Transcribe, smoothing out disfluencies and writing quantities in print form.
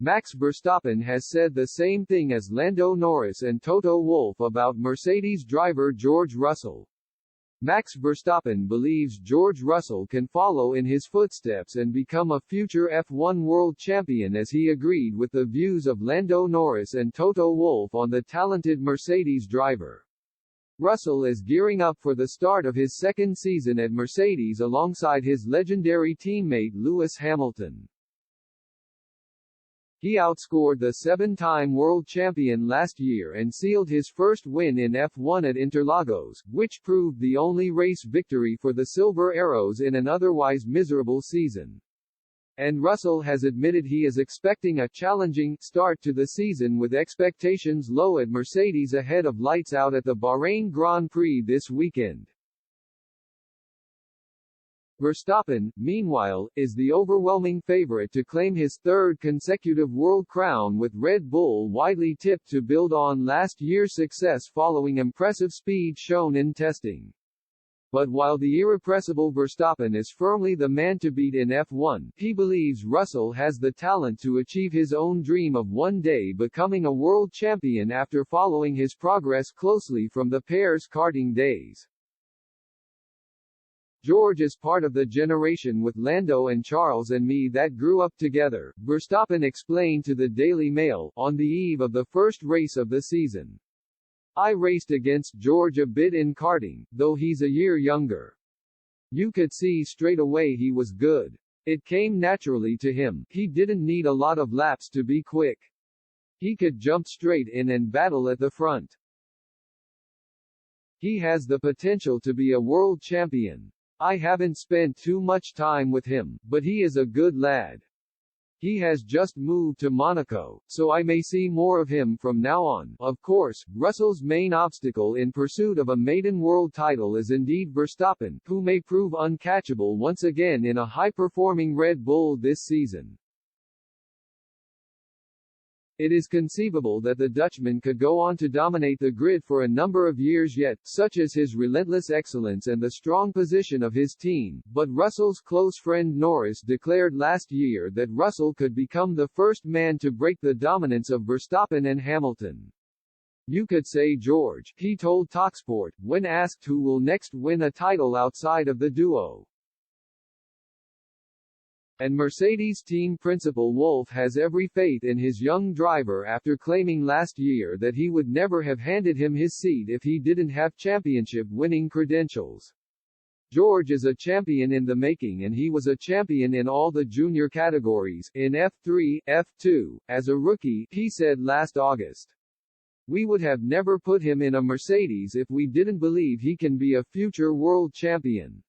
Max Verstappen has said the same thing as Lando Norris and Toto Wolff about Mercedes driver George Russell. Max Verstappen believes George Russell can follow in his footsteps and become a future F1 world champion, as he agreed with the views of Lando Norris and Toto Wolff on the talented Mercedes driver. Russell is gearing up for the start of his second season at Mercedes alongside his legendary teammate Lewis Hamilton. He outscored the seven-time world champion last year and sealed his first win in F1 at Interlagos, which proved the only race victory for the Silver Arrows in an otherwise miserable season. And Russell has admitted he is expecting a challenging start to the season, with expectations low at Mercedes ahead of lights out at the Bahrain Grand Prix this weekend. Verstappen, meanwhile, is the overwhelming favorite to claim his third consecutive world crown, with Red Bull widely tipped to build on last year's success following impressive speed shown in testing. But while the irrepressible Verstappen is firmly the man to beat in F1, he believes Russell has the talent to achieve his own dream of one day becoming a world champion after following his progress closely from the pair's karting days. George is part of the generation with Lando and Charles and me that grew up together, Verstappen explained to the Daily Mail, on the eve of the first race of the season. I raced against George a bit in karting, though he's a year younger. You could see straight away he was good. It came naturally to him, he didn't need a lot of laps to be quick. He could jump straight in and battle at the front. He has the potential to be a world champion. I haven't spent too much time with him, but he is a good lad. He has just moved to Monaco, so I may see more of him from now on. Of course, Russell's main obstacle in pursuit of a maiden world title is indeed Verstappen, who may prove uncatchable once again in a high-performing Red Bull this season. It is conceivable that the Dutchman could go on to dominate the grid for a number of years yet, such as his relentless excellence and the strong position of his team, but Russell's close friend Norris declared last year that Russell could become the first man to break the dominance of Verstappen and Hamilton. You could say George, he told TalkSport, when asked who will next win a title outside of the duo. And Mercedes team principal Wolff has every faith in his young driver after claiming last year that he would never have handed him his seat if he didn't have championship-winning credentials. George is a champion in the making, and he was a champion in all the junior categories, in F3, F2, as a rookie, he said last August. We would have never put him in a Mercedes if we didn't believe he can be a future world champion.